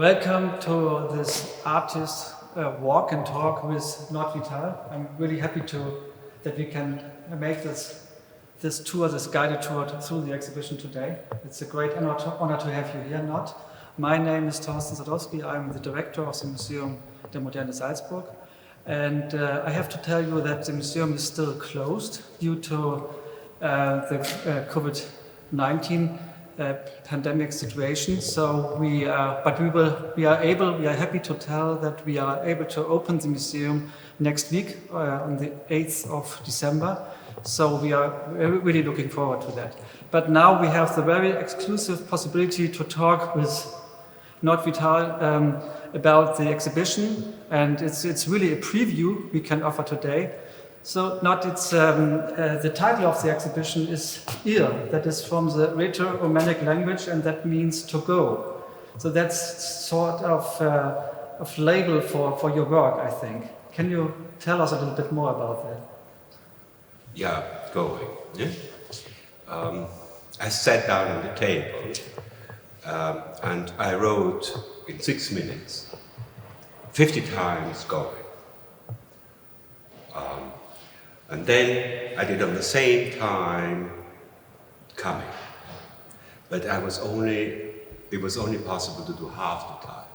Welcome to this artist walk and talk with Nord Vital. I'm really happy that we can make this tour, this guided tour through the exhibition today. It's a great honor to have you here, Nord. My name is Thorsten Sadowsky. I'm the director of the Museum Der Moderne Salzburg. And I have to tell you that the museum is still closed due to the COVID-19 pandemic situation. So we are happy to tell that we are able to open the museum next week on the 8th of December. So we are really looking forward to that. But now we have the very exclusive possibility to talk with Nord Vital about the exhibition, and it's really a preview we can offer today. So, the title of the exhibition is Ir, that is from the Rheto-Romanic language, and that means to go. So that's sort of label for your work, I think. Can you tell us a little bit more about that? Yeah, going. Yeah? I sat down on the table and I wrote in 6 minutes 50 times going. And then I did on the same time coming. But it was only possible to do half the time.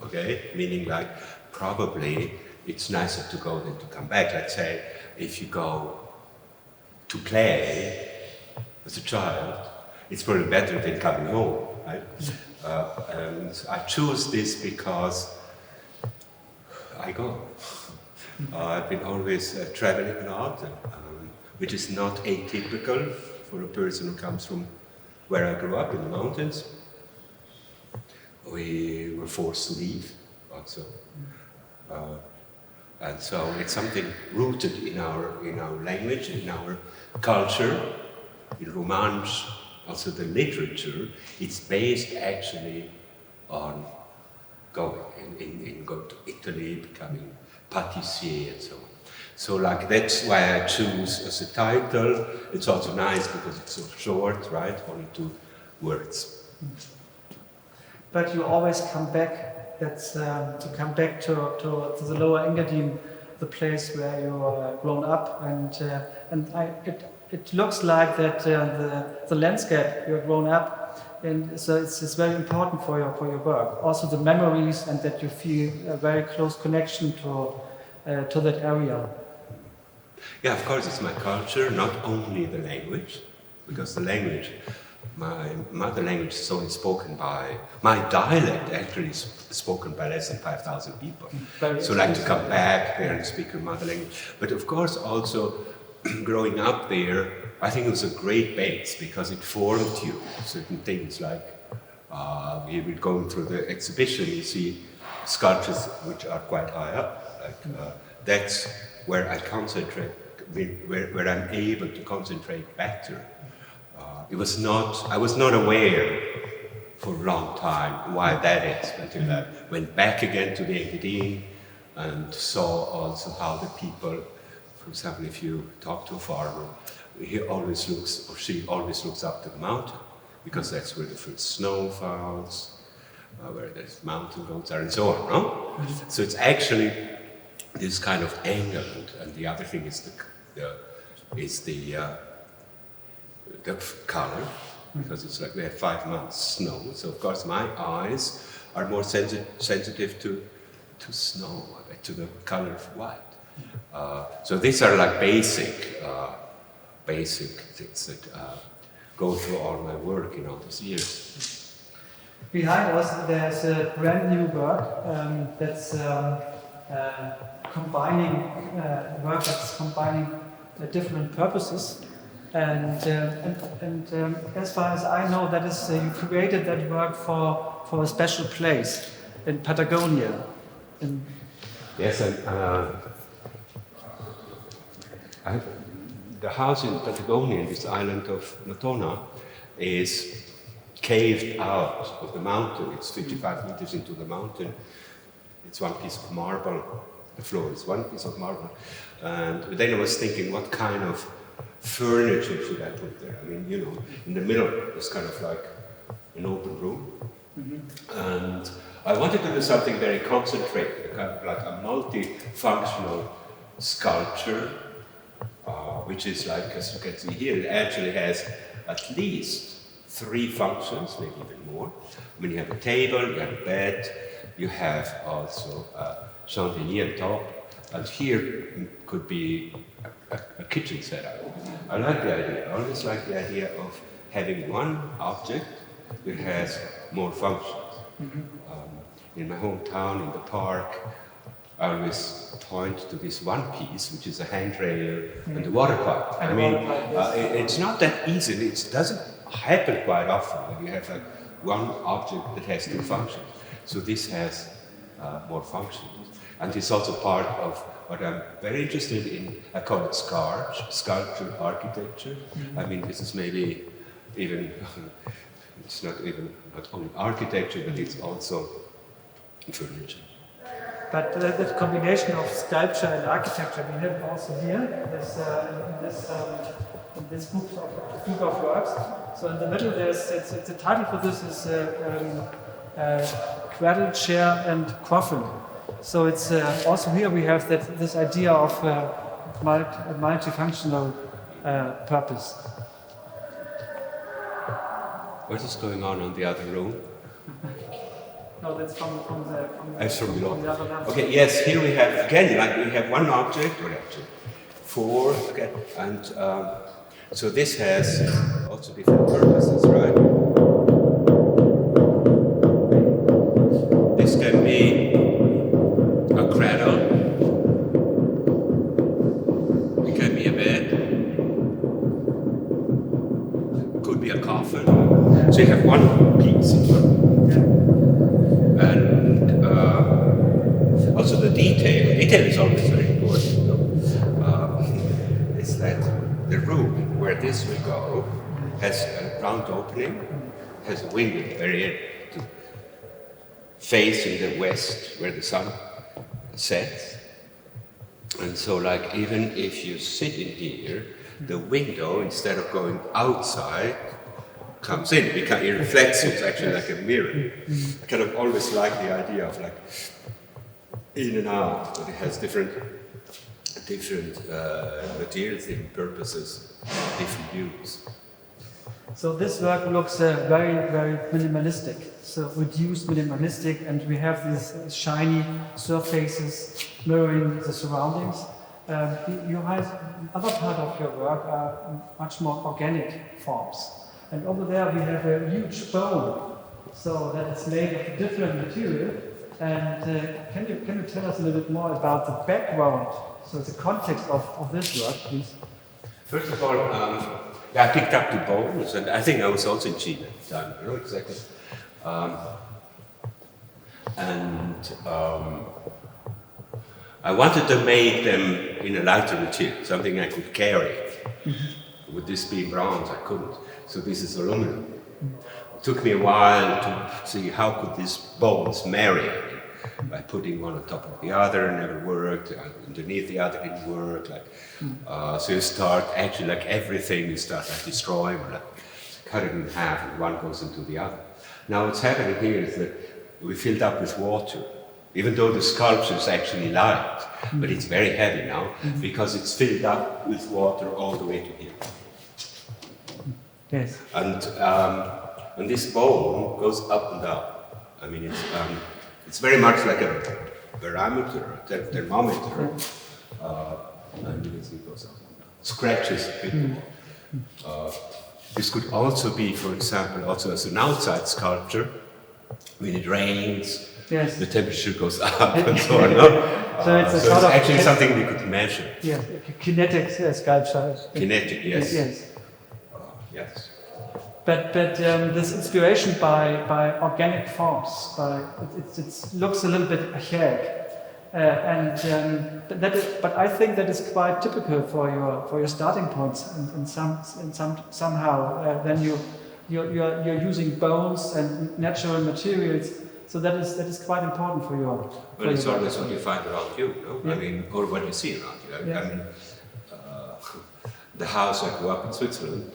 Okay? Meaning like probably it's nicer to go than to come back. Let's say if you go to play as a child, it's probably better than coming home, right? And I choose this because I go. I've been always traveling a lot, which is not atypical for a person who comes from where I grew up in the mountains. We were forced to leave also. And so it's something rooted in our language, in our culture, in Romansh, also the literature. It's based actually on going, in going to Italy, becoming pâtissier and so on. So like that's why I choose as a title. It's also nice because it's so short, right? Only 2 words. But you always come back. That's to come back to the Lower Engadine, the place where you are grown up, and it looks like that the landscape you're grown up. And so it's very important for your work. Also the memories, and that you feel a very close connection to that area. Yeah, of course, it's my culture, not only the language, because the language, my mother language is only spoken by, my dialect actually is spoken by less than 5,000 people. So like to come back there and speak your mother language. But of course also growing up there, I think it was a great base because it formed you. Certain things like, we were going through the exhibition, you see sculptures which are quite high up. That's where I concentrate, where I'm able to concentrate better. I was not aware for a long time why that is, until I went back again to the Engadine and saw also how the people, for example, if you talk to a farmer, he always looks, or she always looks up to the mountain, because that's where the first snow falls, where the mountain goats are, and so on, no? So it's actually this kind of angle, and the other thing is the color, because it's like we have 5 months snow, so of course my eyes are more sensitive to snow, to the color of white. So these are like basic things that go through all my work in all these years. Behind us there's a brand new work that's combining different purposes, and as far as I know, that is you created that work for a special place in Patagonia. Yes, the house in Patagonia, this island of Latona, is caved out of the mountain. It's 55 meters into the mountain. It's one piece of marble. The floor is one piece of marble. And then I was thinking, what kind of furniture should I put there? I mean, you know, in the middle, it's kind of like an open room. Mm-hmm. And I wanted to do something very concentrated, kind of like a multifunctional sculpture, which is like, as you can see here, it actually has at least 3 functions, maybe even more. I mean, you have a table, you have a bed, you have also a chandelier on top, and here could be a kitchen setup. I like the idea. I always like the idea of having one object that has more functions. In my hometown, in the park, I always point to this one piece, which is a handrail and the water pipe. I mean, it's not that easy. It doesn't happen quite often when you have like one object that has 2 functions. So this has more functions. And it's also part of what I'm very interested in. I call it sculpture architecture. I mean, this is maybe even, it's not only architecture, but it's also furniture. But the combination of sculpture and architecture we have also here, in this group of works. So in the middle, the title for this is Cradle, Chair and Coffin. So it's also here we have this idea of multifunctional purpose. What is going on the other room? No, that's from the other level. Okay, yes, here we have, again, like we have one object, or actually 4, okay, and so this has also different purposes, right? This can be a cradle, it can be a bed, it could be a coffin, so you have one piece in front. And also the detail is always very important. Is that the room where this will go has a round opening, has a window at the very end to face in the west where the sun sets. And so like even if you sit in here, the window, instead of going outside, comes in, it reflects, it's actually like a mirror. I kind of always like the idea of like in and out, but it has different materials, different purposes, different views. So this work looks very, very minimalistic. So reduced minimalistic, and we have these shiny surfaces mirroring the surroundings. You have other part of your work are much more organic forms. And over there we have a huge bone, so that it's made of different material. And can you tell us a little bit more about the background, so the context of this work, please? First of all, I picked up the bones, and I think I was also in Chile at the time, I don't know exactly. I wanted to make them in a lighter material, something I could carry. With this being bronze, I couldn't. So this is aluminum. It took me a while to see how could these bones marry. By putting one on top of the other, never worked. Underneath the other didn't work. So you start actually like everything. You start like destroying, or like cut it in half, and one goes into the other. Now what's happening here is that we filled up with water, even though the sculpture is actually light, but it's very heavy now because it's filled up with water all the way to here. Yes. And this bone goes up and down. I mean, it's very much like a barometer, a thermometer. And you can see it goes up and down. Scratches a bit. This could also be, for example, also as an outside sculpture. When it rains, yes, the temperature goes up and so on. No? So it's it's actually something we could measure. Yeah, kinetic sculpture. Kinetic, yes. Yes. Yes. But this inspiration by organic forms, it looks a little bit archaic, but I think that is quite typical for your starting points somehow. Then you're using bones and natural materials, so that is quite important for your. Well, it's always what you find around you, no? Yeah. I mean, or what you see around you. Yeah. I mean, the house I grew up in Switzerland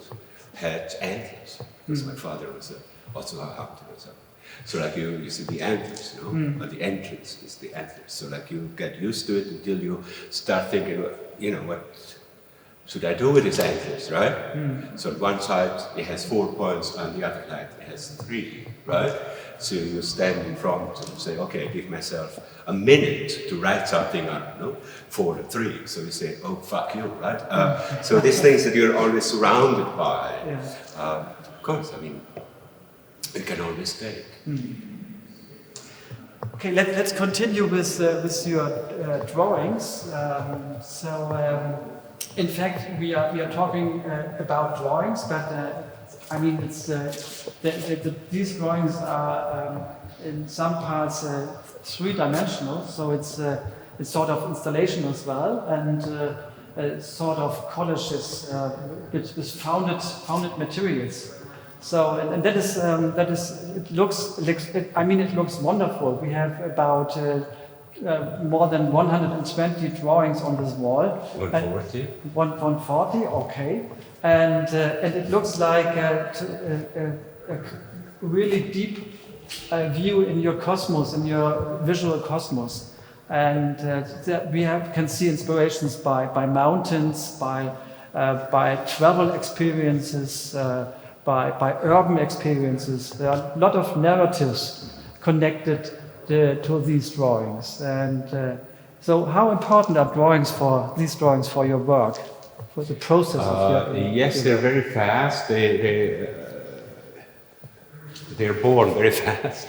had antlers, because my father was also a hunter or something. So like you see the antlers, you know, or the entrance is the antlers. So like you get used to it until you start thinking, you know, what should I do with these antlers, right? So on one side it has 4 points, on the other side it has 3, right? So you stand in front and say, okay, I give myself a minute to write something on, you know, 4 and 3. So you say, oh, fuck you, right? So these things that you're always surrounded by, of course, I mean, it can always take. Okay, let's continue with your drawings. In fact, we are talking about drawings, but I mean, these drawings are in some parts 3-dimensional, so it's sort of installation as well, and sort of collages with founded materials. So, and that is it looks wonderful. We have about more than 120 drawings on this wall. 140? 140, okay. And it looks like a really deep view in your cosmos, in your visual cosmos. And we can see inspirations by mountains, by travel experiences, by urban experiences. There are a lot of narratives connected to these drawings. And so how important are these drawings for your work, for the process of your... Yes, they're very fast. They're born very fast.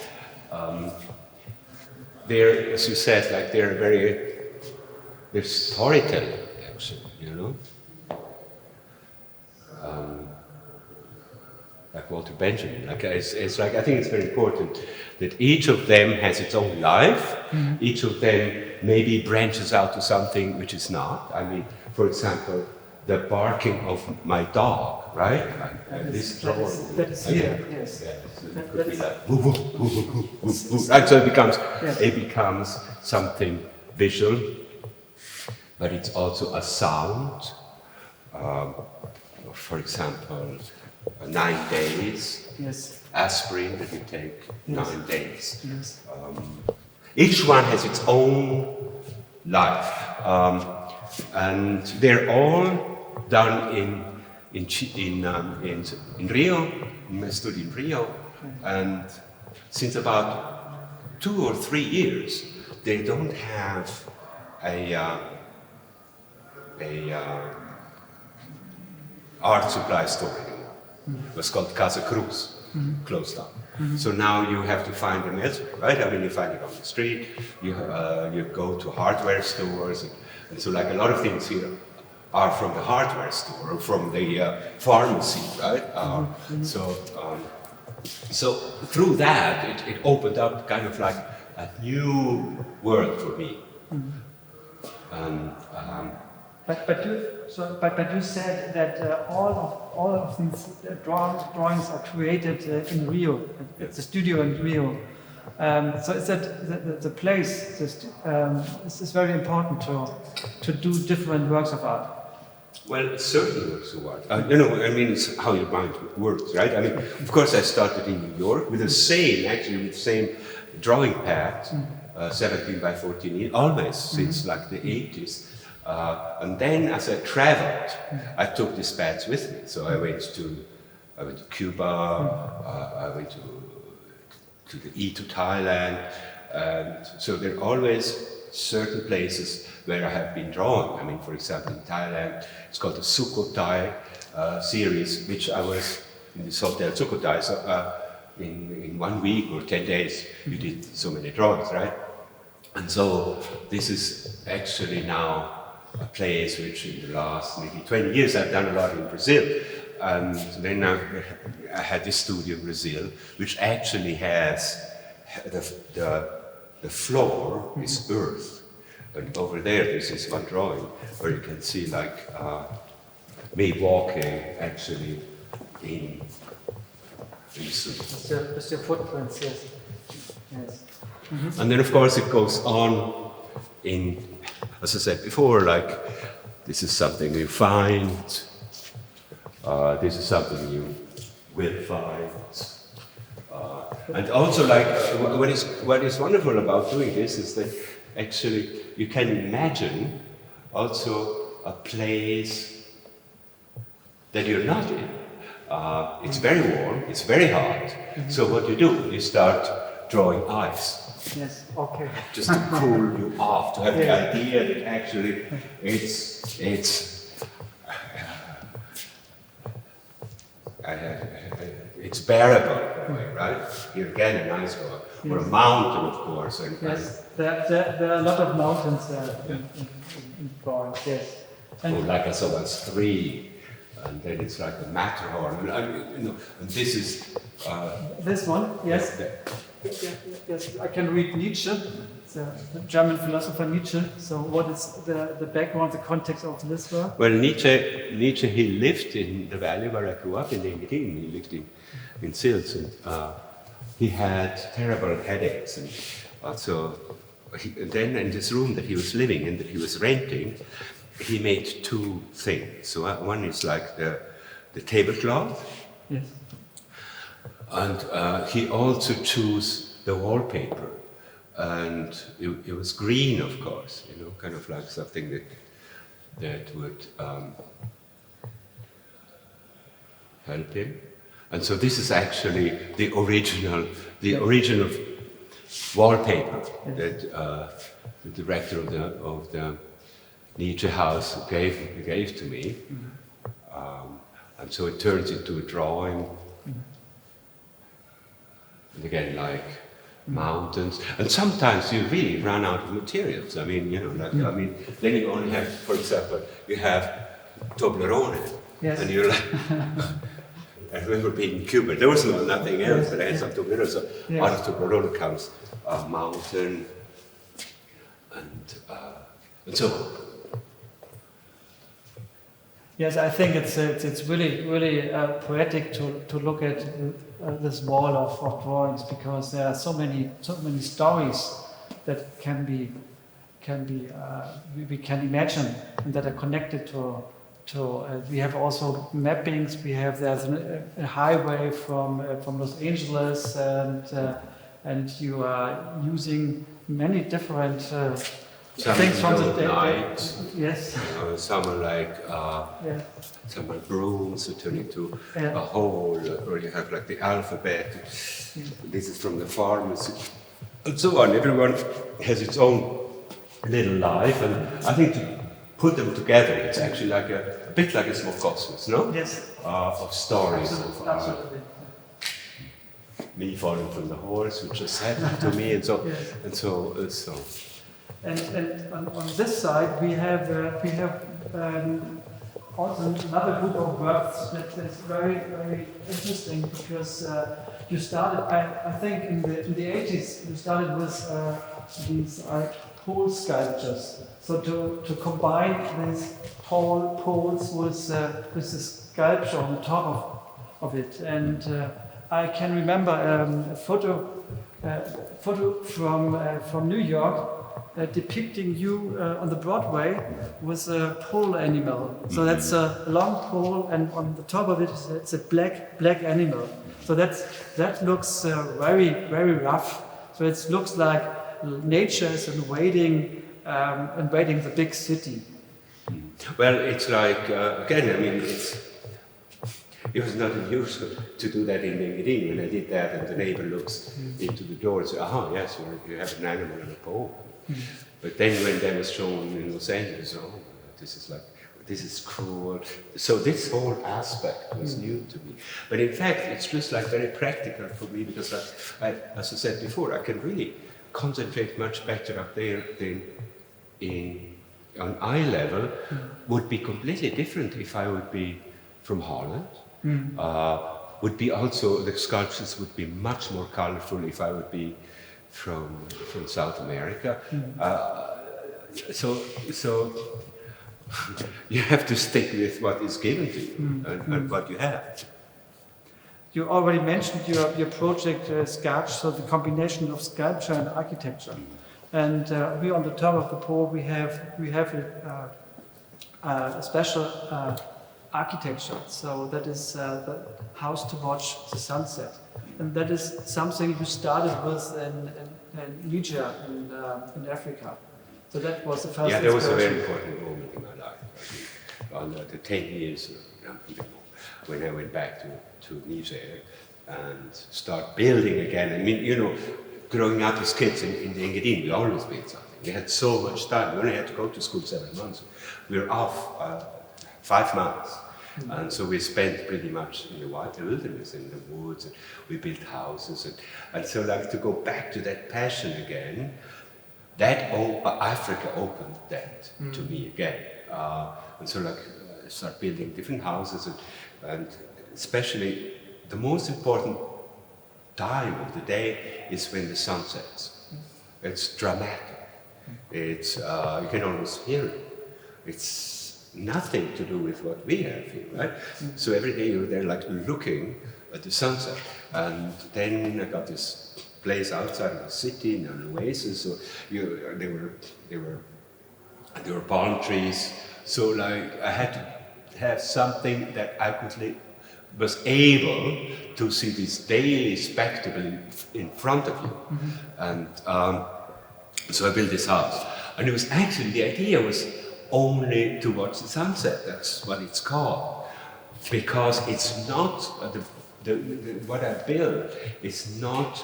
They're, as you said, like they're storytelling, actually, you know? Like Walter Benjamin, like it's like, I think it's very important that each of them has its own life. Each of them maybe branches out to something which is not. I mean, for example, the barking of my dog, right? Like, this drawing. That's here, yes. Yeah, so it could be like, woo, woo, woo, woo, woo, woo, woo. Right? So it becomes something visual, but it's also a sound. For example, 9 days, yes. Aspirin that you take, Yes. 9 days. Yes. Each one has its own life, and they're all done in Rio, in my studio in Rio, and since about 2 or 3 years, they don't have a art supply store anymore. It was called Casa Cruz, closed down. So now you have to find them elsewhere, right? I mean, you find it on the street, you go to hardware stores, and so like a lot of things here are from the hardware store or from the pharmacy, right? So through that, it opened up kind of like a new world for me. But you said that all of these drawings are created in Rio. It's a studio in Rio. So is that the place? This is very important to do different works of art. Well, certain works of art. I mean, it's how your mind works, right? I mean, of course, I started in New York with the same drawing pad, 17 by 14, always since like the 80s. And then, as I traveled, I took these pads with me. So I went to Cuba, I went to Thailand, and so there are always certain places where I have been drawing. I mean, for example, in Thailand, it's called the Sukhothai series, which I was in this hotel Sukhothai. So in 1 week or 10 days, you did so many drawings, right? And so this is actually now a place which in the last maybe 20 years I've done a lot in Brazil. And then I had this studio in Brazil, which actually has the floor is earth. And over there, there's this one drawing where you can see like me walking actually in the studio. With your footprints, yes. Yes. And then of course it goes on in, as I said before, like this is something you find, this is something you will find. And also, like, what is wonderful about doing this is that actually you can imagine also a place that you're not in. It's very warm, it's very hot. So what you do, you start drawing ice. Yes, okay. Just to cool you off, to have the idea that actually it's bearable, right? Here again, an ice wall, or a mountain, of course. And yes, there are a lot of mountains in Florence, yes. And like I saw once 3, and then it's like a Matterhorn. And this is... this one, yes. Yes, I can read Nietzsche, the German philosopher Nietzsche. So what is the background, the context of this work? Well, Nietzsche, he lived in the valley where I grew up in Engadin. He lived in Sils, and he had terrible headaches. And also, then in this room that he was living in, that he was renting, he made 2 things. So one is like the tablecloth. Yes. And he also chose the wallpaper, and it was green, of course, kind of like something that would help him. And so this is actually the original wallpaper that the director of the Nietzsche house gave to me, and so it turns into a drawing. And again, like mountains, and sometimes you really run out of materials. I mean, then you only have, for example, you have Toblerone, and you're like, I remember being in Cuba, there was nothing else, but I had some Toblerone, so out of Toblerone comes a mountain, and so on. Yes, I think it's really poetic to look at this wall of drawings, because there are so many stories that we can imagine and that are connected to. We have also mappings. There's a highway from Los Angeles, and you are using many different. Things from the night. Yes. Some are like some are brooms that turn into a hole, or you have like the alphabet. This is from the pharmacy, and so on. Everyone has its own little life, and I think to put them together, it's actually like a bit like a small cosmos, no? Yes. Of stories. Absolutely. Me falling from the horse, which just happened to me, and so And on this side we have also another group of works that is very interesting, because you started, I think in the 80s you started with these pole sculptures. So to combine these poles with the sculpture on the top of it, and I can remember a photo from New York. Depicting you on the Broadway with a pole animal. So that's a long pole, and on the top of it it's a black animal. So that looks very rough. So it looks like nature is invading the big city. Well, it's like again. I mean, it was not unusual to do that in Engadin. When I did that, and the neighbor looks into the door and says, yes, you have an animal and a pole." But then when that was shown in Los Angeles, this is cruel. So this whole aspect was new to me. But in fact, it's just like very practical for me, because as I said before, I can really concentrate much better up there than on eye level. Would be completely different if I would be from Holland. Would be also, the sculptures would be much more colorful if I would be from South America. So you have to stick with what is given to you and what you have. You already mentioned your project Sketch, so the combination of sculpture and architecture. And here on the top of the pole we have a special architecture. So that is the house to watch the sunset. and that is something you started with in Nietzsche in Africa. So that was the first. Yeah, that was a very important moment in my life. I mean, on the 10 years, when I went back to Nietzsche and start building again. I mean, you know, growing up as kids in the Engadine, we always built something. We had so much time. We only had to go to school 7 months. We were off 5 months. And so we spent pretty much in the wilderness, in the woods, and we built houses. And so like to go back to that passion again, that Africa opened that to me again. And so like start building different houses and especially the most important time of the day is when the sun sets. It's dramatic. It's, you can almost hear it. It's nothing to do with what we have here, right? So every day you're there like looking at the sunset. And then I got this place outside of the city in an oasis. So there were palm trees. So like I had to have something that I was able to see this daily spectacle in front of you. And so I built this house. And it was actually, the idea was only to watch the sunset. That's what it's called. Because it's not, what I built is not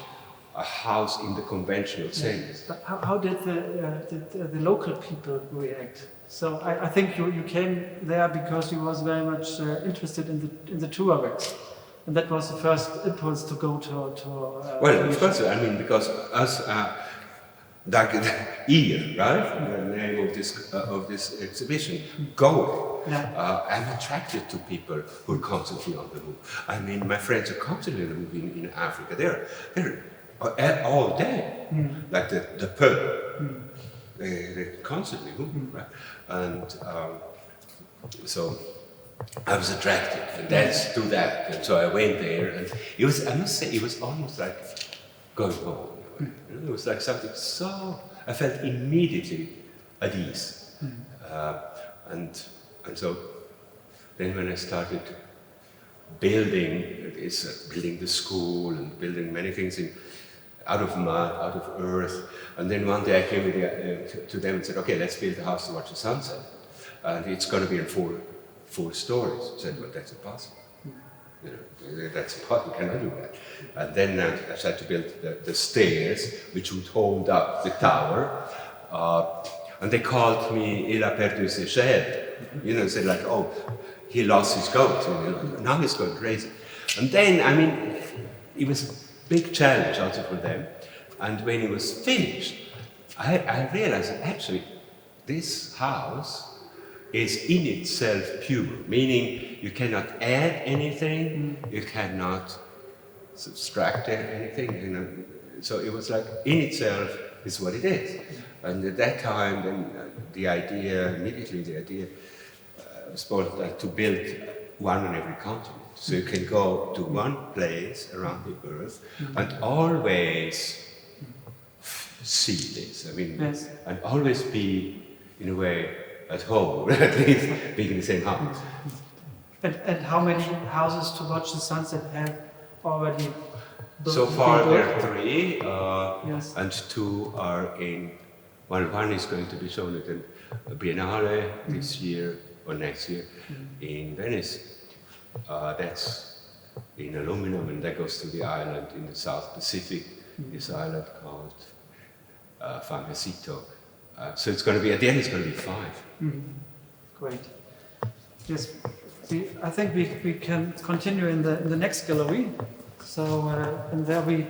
a house in the conventional sense. But how did the local people react? So I think you came there because you was very much interested in the Tuaregs, and that was the first impulse to go to. Well, of course, I mean, because us, like here, right? The name of this exhibition, go. Yeah. I'm attracted to people who are constantly on the move. I mean, my friends are constantly on the move in Africa. They're all day, like the Pearl. They're constantly moving, right? And so I was attracted, and that's to that. And so I went there, and it was, I must say, it was almost like going home. It was like something so, I felt immediately at ease. And so then when I started building the school and building many things out of mud, out of earth. And then one day I came to them and said, okay, let's build a house to watch the sunset. And it's going to be in four stories. I said, well, that's impossible. You know, that's impossible, you cannot do that. And then I started to build the stairs, which would hold up the tower. And they called me, il a perdu ses chèvres. You know, said like, oh, he lost his goat. You know, now he's going crazy. And then, I mean, it was a big challenge also for them. And when it was finished, I realized that actually this house is in itself pure, meaning you cannot add anything, you cannot subtract anything. You know. So it was like in itself is what it is. And at that time, then the idea was to build one on every continent. So you can go to one place around the earth and always see this. I mean, Yes. and always be, in a way, at home, at least being in the same house. And how many houses to watch the sunset have already built? So far there are 3, Yes. and 2 are in, well, one is going to be shown at the Biennale this year or next year in Venice. That's in aluminum, and that goes to the island in the South Pacific, this island called Famecito. So it's going to be, at the end it's going to be 5. Great. Yes, I think we can continue in the next gallery. So, and there we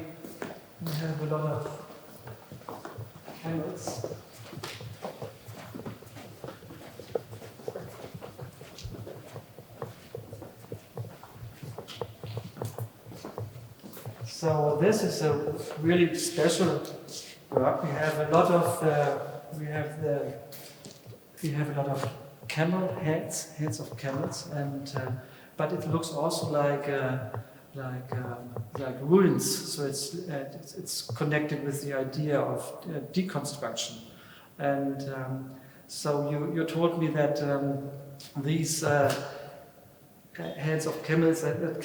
have a lot of camels. So this is a really special work. We have a lot of we have a lot of camel heads of camels, and but it looks also like ruins. So it's connected with the idea of deconstruction, and so you told me that these heads of camels that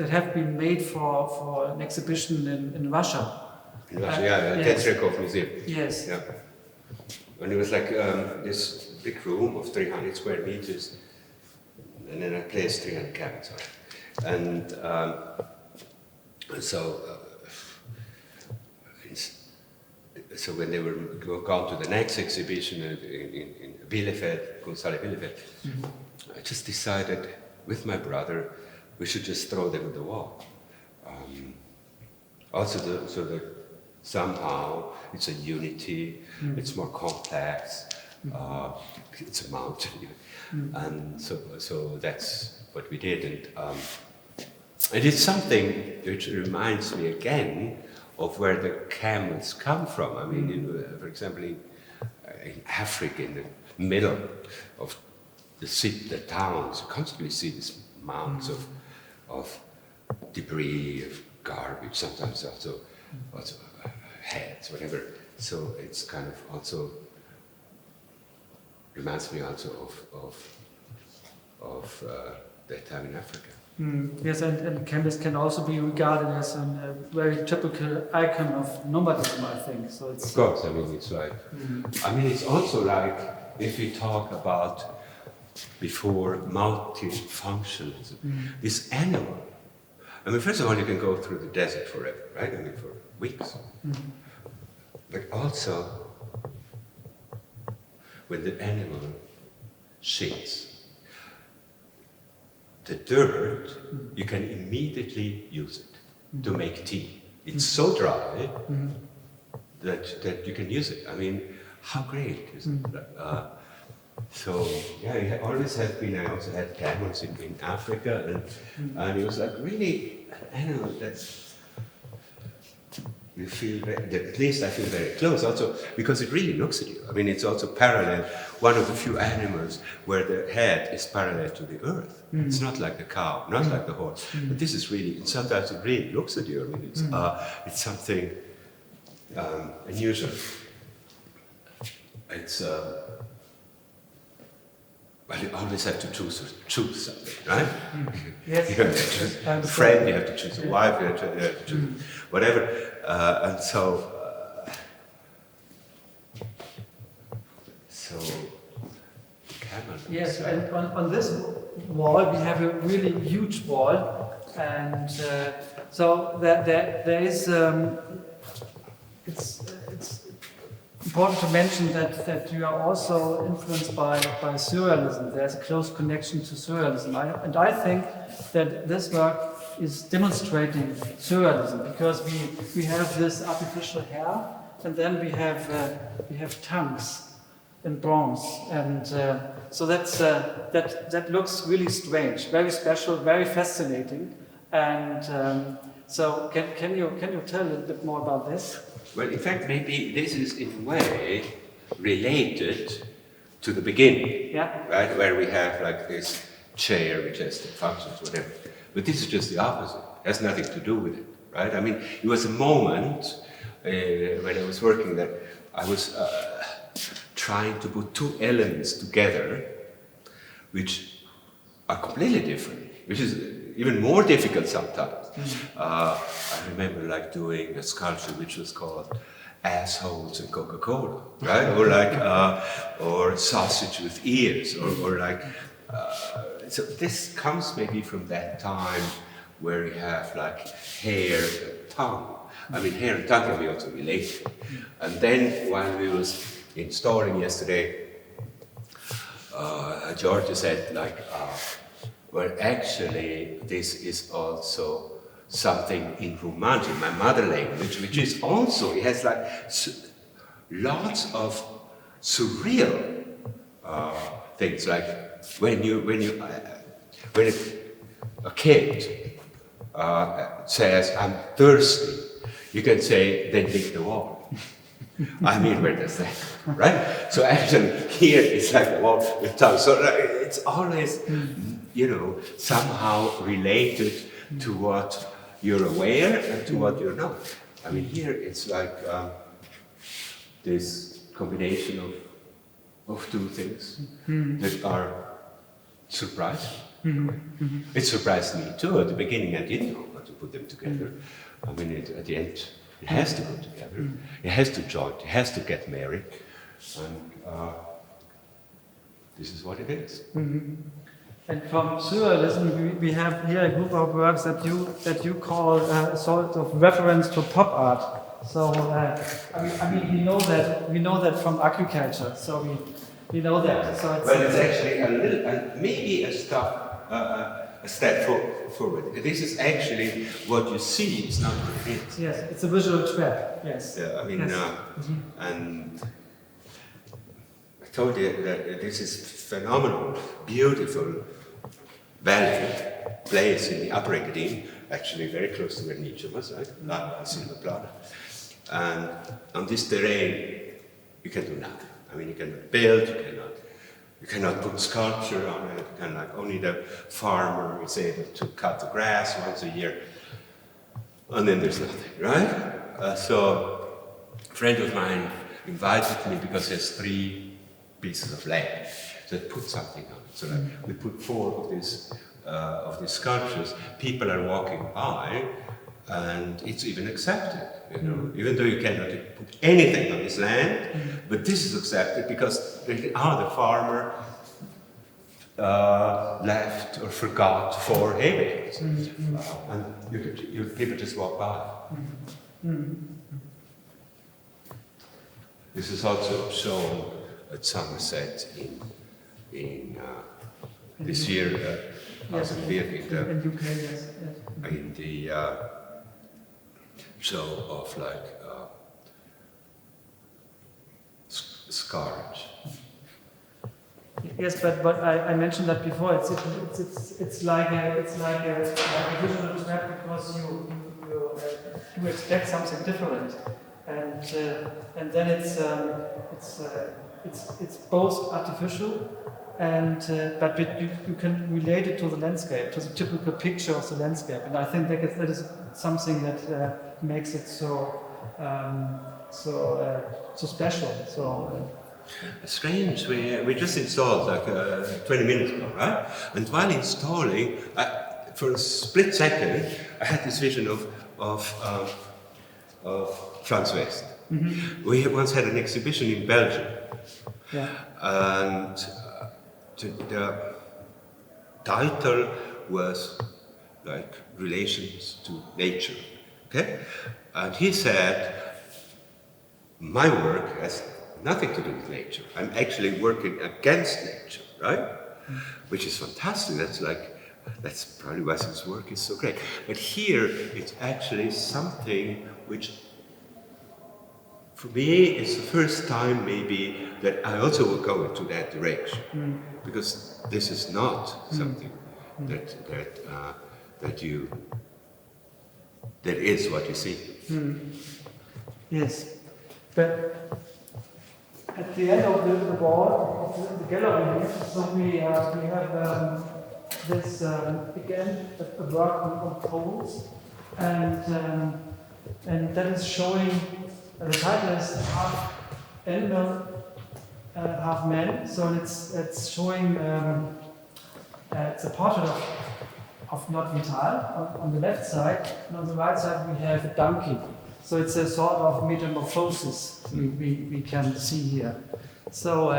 have been made for an exhibition in Russia. In Russia, yeah, yes. Tetrikov Museum. Yes. Yeah. And it was like this big room of 300 square meters, and then I placed 300 camels on it. And so when they were gone to the next exhibition in Bielefeld, González Bielefeld, I just decided with my brother we should just throw them on the wall. Also, so that somehow it's a unity, it's more complex, it's a mountain, and so that's what we did. And it is something which reminds me again of where the camels come from. I mean, for example, in Africa, in the middle of the towns, you constantly see these mounds of debris, of garbage, sometimes also heads, whatever. So it's kind of also reminds me also of that time in Africa. Yes, and camels can also be regarded as a very typical icon of nomadism, I think. So it's of course, I mean it's like I mean it's also like if we talk about before multifunctionalism, this animal. I mean, first of all, you can go through the desert forever, right? I mean, for weeks. But also, when the animal shits, the dirt, you can immediately use it to make tea. It's so dry that you can use it. I mean, how great is it? So, yeah, it always has been, I also had camels in Africa, and it was like really an animal that's, you feel, at least I feel very close, also because it really looks at you. I mean, it's also parallel, one of the few animals where the head is parallel to the earth. It's not like the cow, not like the horse, but this is really, and sometimes it really looks at you. I mean, it's something unusual. It's, but you always have to choose something, right? Yes. You have to choose a friend, you have to choose a wife, you have to choose whatever. And so camel. Yes, and on this wall we have a really huge wall, and so there is. It's important to mention that you are also influenced by Surrealism. There's a close connection to Surrealism, and I think that this work is demonstrating Surrealism because we have this artificial hair, and then we have tongues in bronze, and so that looks really strange, very special, very fascinating, and so can you tell a little bit more about this? Well, in fact, maybe this is in a way related to the beginning, right? Where we have like this chair which has the functions, whatever. But this is just the opposite. It has nothing to do with it, right? I mean, it was a moment when I was working that I was trying to put two elements together which are completely different, which is even more difficult sometimes. I remember like doing a sculpture which was called assholes and Coca-Cola, right? Or like, or sausage with ears, or like, so this comes maybe from that time where we have like hair and tongue. I mean, hair and tongue can be also related. And then while we was installing yesterday, Georgia said like, well, actually, this is also something in Romanian, my mother language, which is also, it has like lots of surreal things, like when a kid says, I'm thirsty, you can say, then lick the wall. I mean, where does that, right? So actually, here it's like a wall with tongue. So it's always, you know, somehow related to what you're aware and to what you're not. I mean, here it's like this combination of two things that are surprising. It surprised me too. At the beginning, I didn't know how to put them together. I mean, at the end, it has to go together. It has to join. It has to get married. And this is what it is. And from Surrealism, we have here a group of works that you call a sort of reference to pop art. So I mean we know that from agriculture. So we know that. So it's actually a little, maybe a step forward. This is actually what you see. It's not what it is. Yes, it's a visual trap. Yes. Yeah, I mean, yes. And I told you that this is phenomenal, beautiful valley, place in the Upper Engadine, actually very close to where Nietzsche was, right? Silberplatte. And on this terrain, you can do nothing. I mean, you cannot build, you cannot put sculpture on it. You can, like, only the farmer is able to cut the grass once a year, and then there's nothing, right? So, a friend of mine invited me because he has 3 pieces of land. So I put something on it. So like, we put 4 of these sculptures. People are walking by, and it's even accepted. You know, even though you cannot put anything on this land, but this is accepted because the farmer left or forgot 4 hay bales, and people just walk by. This is also shown at Somerset in this year, Yes, in UK, yes. in the show of like scarage. Yes, but I mentioned that before. It's like a visual trap because you expect something different, and then it's both artificial and but you can relate it to the landscape, to the typical picture of the landscape, and I think that is something that makes it so special. So. Strange. We just installed like 20 minutes ago, right? And while installing, for a split second, I had this vision of France West. We once had an exhibition in Belgium, and the title was like relations to nature. Okay, and he said, my work has nothing to do with nature. I'm actually working against nature, right? Which is fantastic. That's probably why his work is so great. But here, it's actually something which, for me, is the first time maybe that I also will go into that direction, because this is not something that is what you see. Yes, but at the end of the wall of the gallery, so we have this again a work on poles, and that is showing. The title is half animal, half man. So it's showing it's a portrait of Not Vital on the left side, and on the right side we have a donkey. So it's a sort of metamorphosis we can see here. So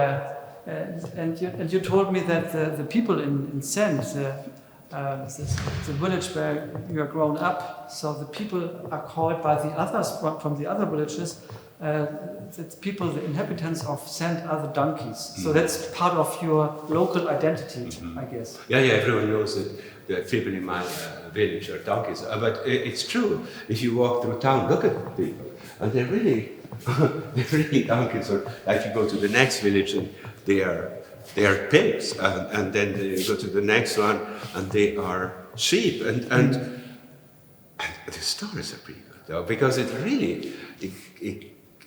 and you told me that the people in Send, the village where you are grown up, so the people are called by the others from the other villages. The people, the inhabitants of Send, are the donkeys. So that's part of your local identity, I guess. Yeah, everyone knows that the people in my village are donkeys. But it's true. If you walk through town, look at the people, and they're really donkeys. Or like you go to the next village and they are pigs, and then you go to the next one and they are sheep. And the stories are pretty good though, because it really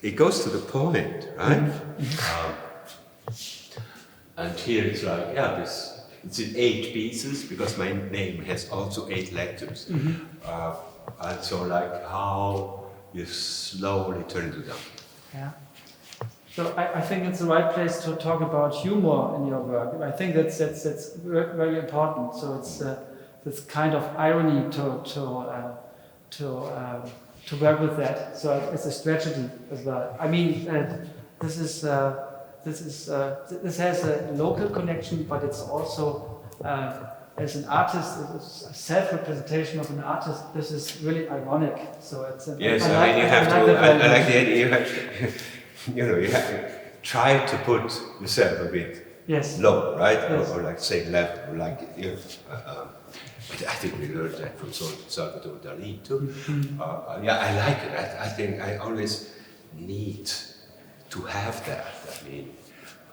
it goes to the point, right? And here it's like, it's in 8 pieces, because my name has also 8 letters. And so like how you slowly turn it down. Yeah. So I think it's the right place to talk about humor in your work. I think that's very important. So it's this kind of irony to work with that. So it's a strategy as well. I mean, this has a local connection, but it's also as an artist, it's a self-representation of an artist. This is really ironic. So it's yes. I mean, you have to. I like the idea. You have to, you have to try to put yourself a bit low, right? Yes. Or like say level, or like I think we learned that from Salvador Dali too. Mm-hmm. Yeah, I like it. I think I always need to have that. I mean,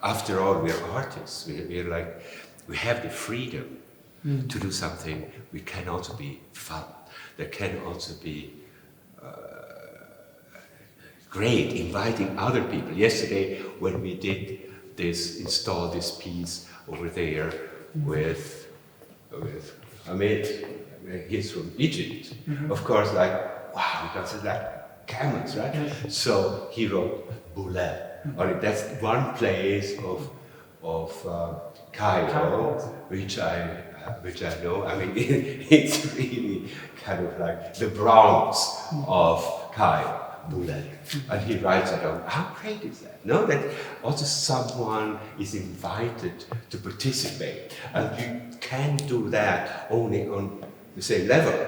after all, we're artists. We're like, we have the freedom to do something. We can also be fun. There can also be great, inviting other people. Yesterday, when we did install this piece over there with Ahmed, he's from Egypt. Of course, like, wow, that's like camels, right? So he wrote Boulay. That's one place of Cairo, which I know. I mean, it's really kind of like the Bronx of Cairo. Boulay. And he writes that down. How great is that? No, that also someone is invited to participate. And you can do that only on the same level.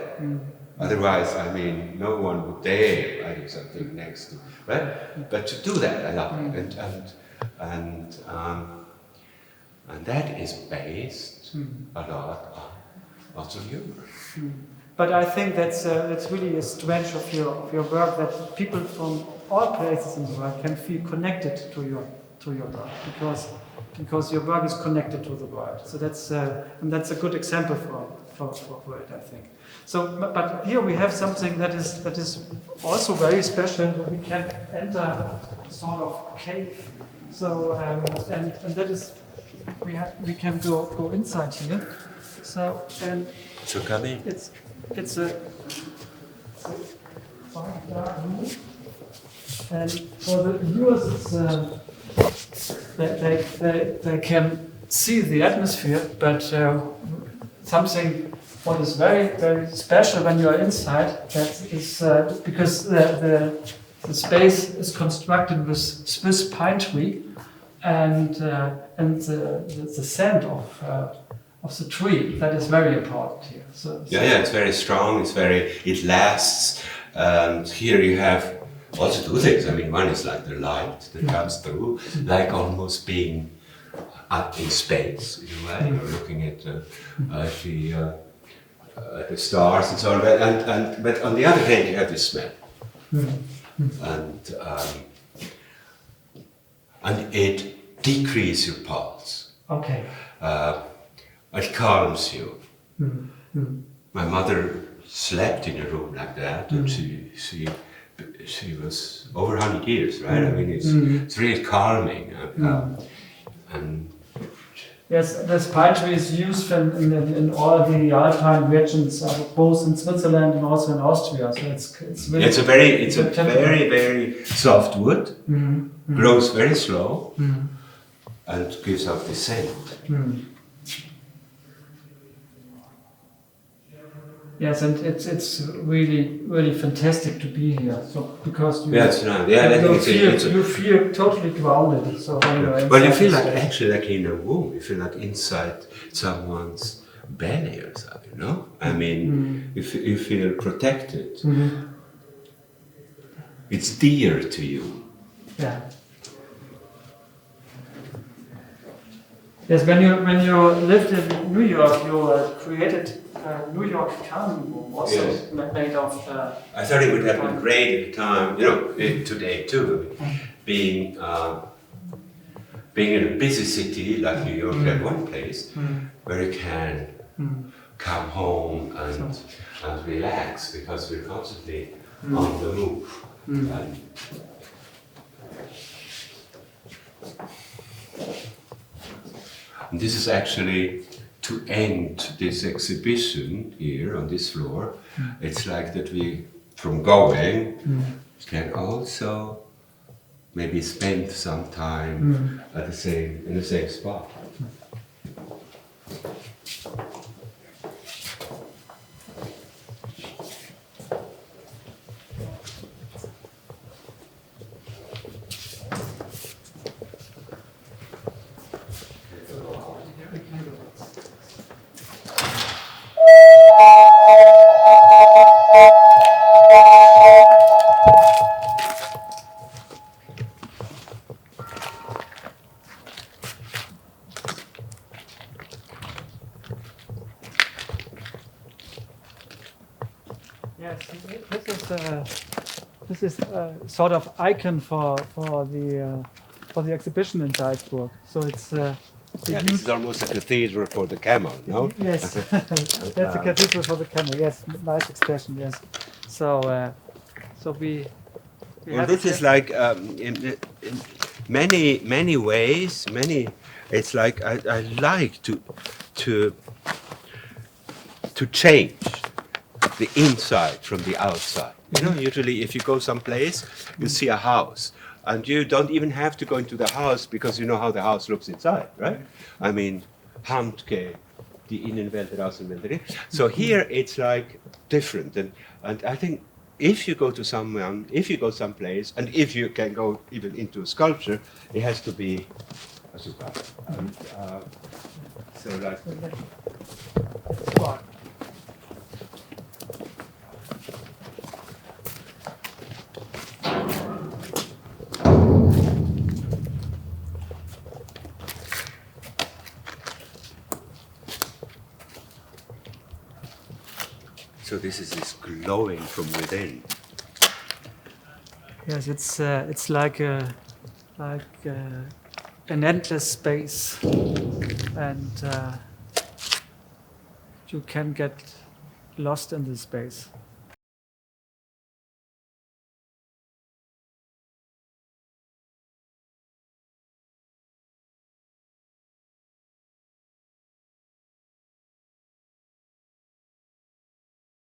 Otherwise, I mean, no one would dare write something next to, right? But to do that, I love it. And that is based a lot on lots of humor. But I think that's really a strength of your work, that people from all places in the world can feel connected to your work because your work is connected to the world. So that's a good example for it, I think. So, but here we have something that is also very special. We can enter a sort of cave. So and that is we can go inside here. So come in. It's a dark room, and for the viewers, they can see the atmosphere, but something what is very, very special when you are inside, that is because the space is constructed with Swiss pine tree, and the scent of the tree, that is very important here. So yeah, it's very strong. It lasts. And here you have also two things. I mean, one is like the light that comes through, like almost being up in space in a way. You're looking at the stars and so on. But on the other hand, you have the smell, and it decreases your pulse. Okay. It calms you. My mother slept in a room like that, and she was over 100 years, right? I mean, it's really calming. And yes, this pine tree is used in all the Alpine regions, both in Switzerland and also in Austria. So it's really it's a very, very soft wood. Grows very slow, and gives off the scent. Yes, and it's really, really fantastic to be here. So because you feel totally grounded. So when you're inside, well, you feel like actually like in a womb. You feel like inside someone's belly or something. You know, I mean, you feel protected. It's dear to you. Yeah. Yes, when you lived in New York, you created New York Camel, also made of. I thought it would have been great at the time, today too, being in a busy city like New York, at one place where you can come home and relax, because we're constantly on the move. And this is actually to end this exhibition here on this floor. It's like that we, from going, can also maybe spend some time at in the same spot. Yes, this is sort of icon for the exhibition in Salzburg. So it's This is almost a cathedral for the Camel, no? Yes, that's a cathedral for the Camel. Yes, nice expression. Yes. So we Well, have this it is here. like in many ways, it's like I like to change the inside from the outside. You know, usually if you go someplace, you see a house, and you don't even have to go into the house because you know how the house looks inside, right? I mean, Handke, die Innenwelt, die Außenwelt. Right? So here it's like different, and I think if you go to someplace, and if you can go even into a sculpture, it has to be a super. And, so like. So this is glowing from within. Yes, it's like an endless space, and you can get lost in this space.